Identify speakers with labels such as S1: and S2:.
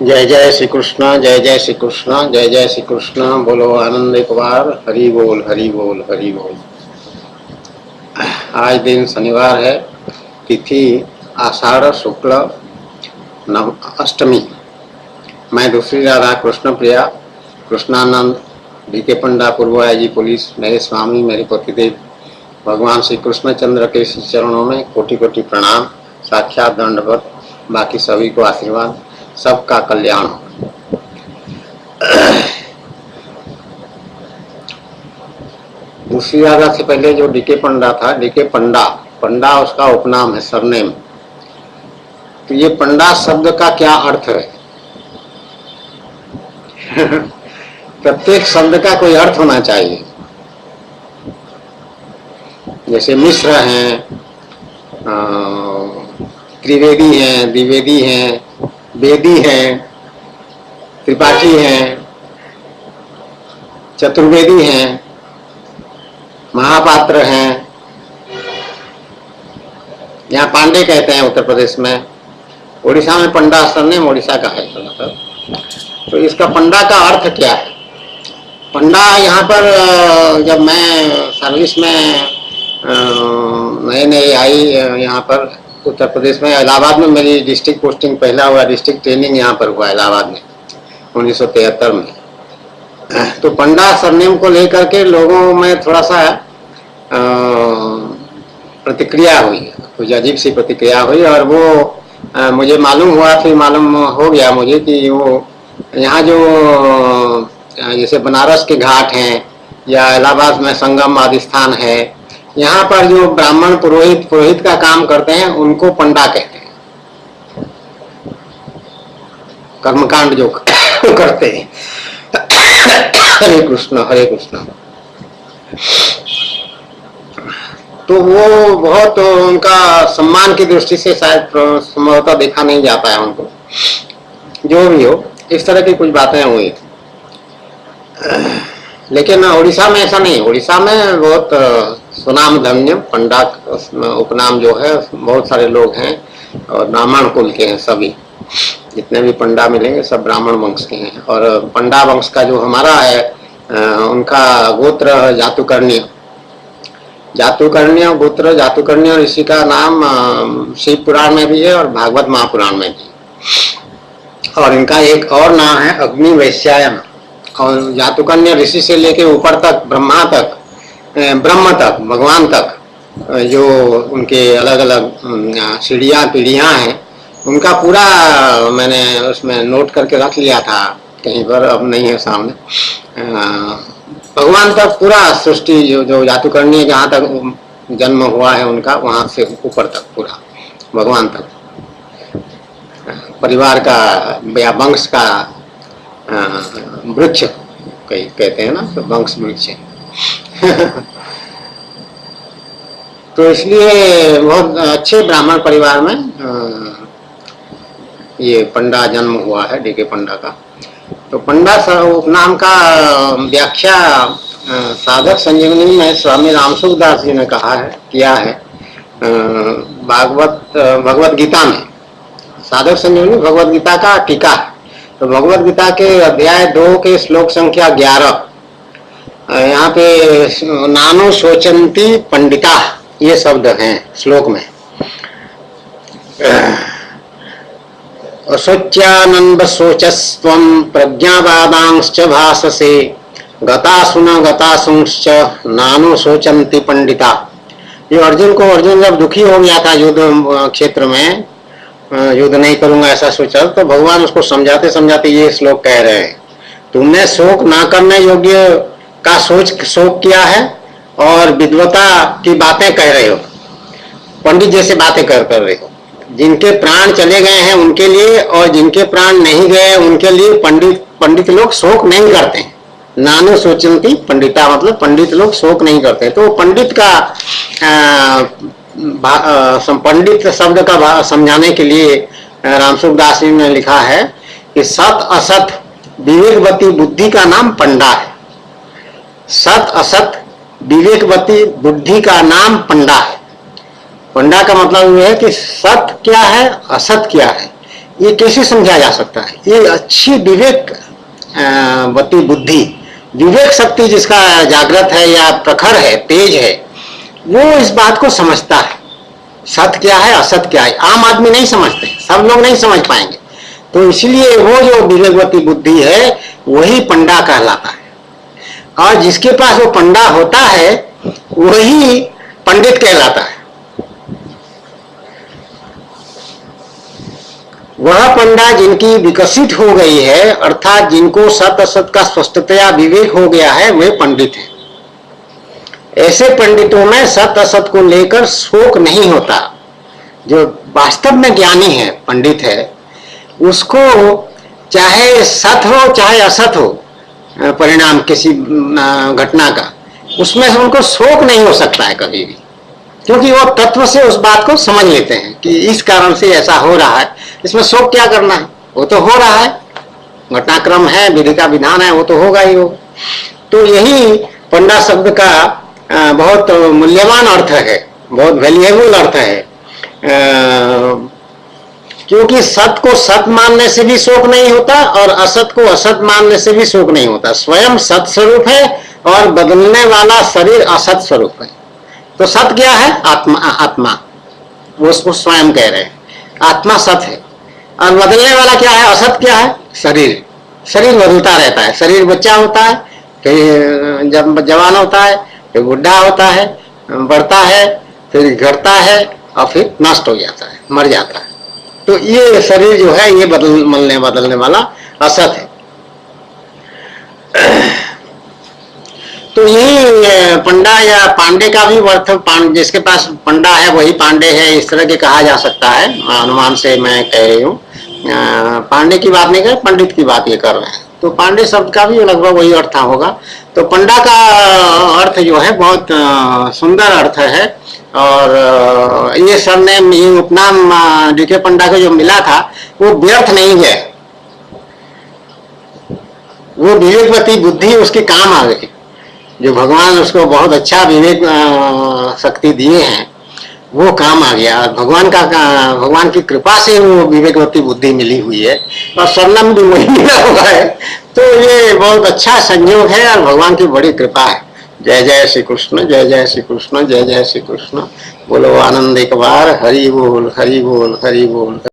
S1: जय जय श्री कृष्ण, जय जय श्री कृष्ण, जय जय श्री कृष्ण। बोलो आनंद एक बार, हरि बोल हरि बोल हरि बोल। आज दिन शनिवार है, तिथि आषाढ़ शुक्ल नव अष्टमी। मैं दूसरी राधा कृष्ण प्रिया कृष्णानंद डीके पंडा पूर्व आईजी पुलिस, मेरे स्वामी मेरे पतिदेव भगवान श्री कृष्णचंद्र के चरणों में कोटि कोटि प्रणाम, साक्षात दंडवत। बाकी सभी को आशीर्वाद, सबका कल्याण हो। दूसरी राधा से पहले जो डीके पंडा था, डीके पंडा, पंडा उसका उपनाम है, सरनेम। तो ये पंडा शब्द का क्या अर्थ है? प्रत्येक शब्द का कोई अर्थ होना चाहिए। जैसे मिश्र हैं, त्रिवेदी हैं, द्विवेदी हैं, वेदी हैं, त्रिपाठी हैं, चतुर्वेदी हैं, महापात्र हैं। यहाँ पांडे कहते हैं उत्तर प्रदेश में, उड़ीसा में पंडा सरनेम उड़ीसा का है। तो इसका पंडा का अर्थ क्या है? पंडा यहाँ पर जब मैं सर्विस में नए नए आई यहाँ पर उत्तर प्रदेश में, इलाहाबाद में मेरी डिस्ट्रिक्ट पोस्टिंग पहला हुआ, डिस्ट्रिक्ट ट्रेनिंग यहाँ पर हुआ इलाहाबाद में 1973 में। तो पंडा सरनेम को लेकर के लोगों में थोड़ा सा प्रतिक्रिया हुई, कुछ अजीब सी प्रतिक्रिया हुई। और वो मुझे मालूम हुआ, फिर मालूम हो गया मुझे कि वो यहाँ जो जैसे बनारस के घाट हैं या इलाहाबाद में संगम आदि स्थान है, यहाँ पर जो ब्राह्मण पुरोहित का काम करते हैं उनको पंडा कहते हैं। कर्मकांड जो करते हैं। हरे कृष्ण हरे कृष्ण। तो वो बहुत उनका सम्मान की दृष्टि से शायद संभवतः देखा नहीं जाता है उनको। जो भी हो, इस तरह की कुछ बातें हुई। लेकिन उड़ीसा में ऐसा नहीं। उड़ीसा में बहुत सुनाम धन्य पंडा उपनाम जो है, बहुत सारे लोग हैं और ब्राह्मण कुल के हैं। सभी जितने भी पंडा मिलेंगे सब ब्राह्मण वंश के हैं। और पंडा वंश का जो हमारा है, उनका गोत्र जातुकर्ण्य, जातुकर्ण्य गोत्र, जातुकर्ण्य ऋषि का नाम शिव पुराण में भी है और भागवत महापुराण में भी। और इनका एक और नाम है अग्नि वैश्यायन। और जातुकर्ण्य ऋषि से लेके ऊपर तक, ब्रह्मा तक, ब्रह्म तक, भगवान तक, जो उनके अलग अलग पीढ़ियां हैं, उनका पूरा मैंने उसमें नोट करके रख लिया था कहीं पर, अब नहीं है सामने। भगवान तक पूरा सृष्टि जो जातुकर्ण्य जहाँ तक जन्म हुआ है उनका, वहां से ऊपर तक पूरा भगवान तक परिवार का या वंश का वृक्ष कहते हैं ना, तो वंश वृक्ष है। तो इसलिए बहुत अच्छे ब्राह्मण परिवार में ये पंडा जन्म हुआ है, डीके पंडा का। तो पंडा उपनाम का व्याख्या साधक संजीवनी में स्वामी रामसुख दास जी ने कहा है, किया है भगवत गीता में। साधक संजीवनी भगवत गीता का टीका है। तो भगवत गीता के अध्याय 2 के श्लोक संख्या 11, यहाँ पे नानो शोचंती पंडिता ये शब्द हैं श्लोक में। अशोच्यानंद शोचस्त्वं प्रज्ञावादांश्च भाससे गतासुन गतासुंश्च नानो शोचंती पंडिता। ये अर्जुन को, अर्जुन जब दुखी हो गया था युद्ध क्षेत्र में, युद्ध नहीं करूंगा ऐसा सोचा, तो भगवान उसको समझाते समझाते ये श्लोक कह रहे हैं, तुमने शोक ना करने योग्य का शोक किया है और विद्वता की बातें कह रहे हो, पंडित जैसे बातें कर रहे हो। जिनके प्राण चले गए हैं उनके लिए और जिनके प्राण नहीं गए उनके लिए पंडित लोग शोक नहीं करते। नानो सोचंती पंडिता मतलब पंडित लोग शोक नहीं करते। तो पंडित का पंडित शब्द का समझाने के लिए रामसुख दास जी ने लिखा है कि सत असत विवेकवती बुद्धि का नाम पंडा है। सत असत विवेकवती बुद्धि का नाम पंडा है। पंडा का मतलब यह है कि सत क्या है, असत क्या है, ये कैसे समझा जा सकता है? ये अच्छी विवेक वती बुद्धि, विवेक शक्ति जिसका जागृत है या प्रखर है, तेज है, वो इस बात को समझता है सत्य क्या है असत क्या है। आम आदमी नहीं समझते, सब लोग नहीं समझ पाएंगे। तो इसलिए वो जो विवेकवती बुद्धि है वही पंडा कहलाता है, और जिसके पास वो पंडा होता है वही पंडित कहलाता है। वह पंडा जिनकी विकसित हो गई है, अर्थात जिनको सत असत का स्पष्टतया विवेक हो गया है, वे पंडित हैं। ऐसे पंडितों में सत असत को लेकर शोक नहीं होता। जो वास्तव में ज्ञानी है, पंडित है, उसको चाहे सत हो चाहे असत हो परिणाम किसी घटना का, उसमें से उनको शोक नहीं हो सकता है कभी भी, क्योंकि वो तत्व से उस बात को समझ लेते हैं कि इस कारण से ऐसा हो रहा है, इसमें शोक क्या करना है, वो तो हो रहा है, घटनाक्रम है, विधि का विधान है, वो तो होगा ही हो। तो यही पंडा शब्द का बहुत मूल्यवान अर्थ है, बहुत वैल्यूएबल अर्थ है, क्योंकि सत को सत मानने से भी शोक नहीं होता और असत को असत मानने से भी शोक नहीं होता। स्वयं सत स्वरूप है और बदलने वाला शरीर असत स्वरूप है। तो सत क्या है? आत्मा, आत्मा, वो उसको स्वयं कह रहे हैं, आत्मा सत है। और बदलने वाला क्या है? असत क्या है? शरीर। शरीर बदलता रहता है, शरीर बच्चा होता है, फिर जब जवान होता है, फिर बुढ़ा होता है, बढ़ता है, फिर घटता है और फिर नष्ट हो जाता है, मर जाता है। तो ये शरीर जो है ये बदलने वाला असत है। तो यही पंडा या पांडे का भी अर्थ, जिसके पास पंडा है वही पांडे है, इस तरह के कहा जा सकता है। अनुमान से मैं कह रही हूँ, पांडे की बात नहीं कर, पंडित की बात ये कर रहे हैं। तो पांडे शब्द का भी लगभग वही अर्थ होगा। तो पंडा का अर्थ जो है बहुत सुंदर अर्थ है, और ये सरनेम, ये उपनाम डीके पंडा को जो मिला था वो व्यर्थ नहीं है, वो विवेकवती बुद्धि उसके काम आ गई। जो भगवान उसको बहुत अच्छा विवेक शक्ति दिए हैं वो काम आ गया। भगवान की कृपा से वो विवेकवती बुद्धि मिली हुई है, और सरनाम भी वही मिला हुआ है। तो ये बहुत अच्छा संयोग है और भगवान की बड़ी कृपा है। जय जय श्री कृष्ण, जय जय श्री कृष्ण, जय जय श्री कृष्ण। बोलो आनंद एक बार, हरि बोल हरि बोल हरि बोल।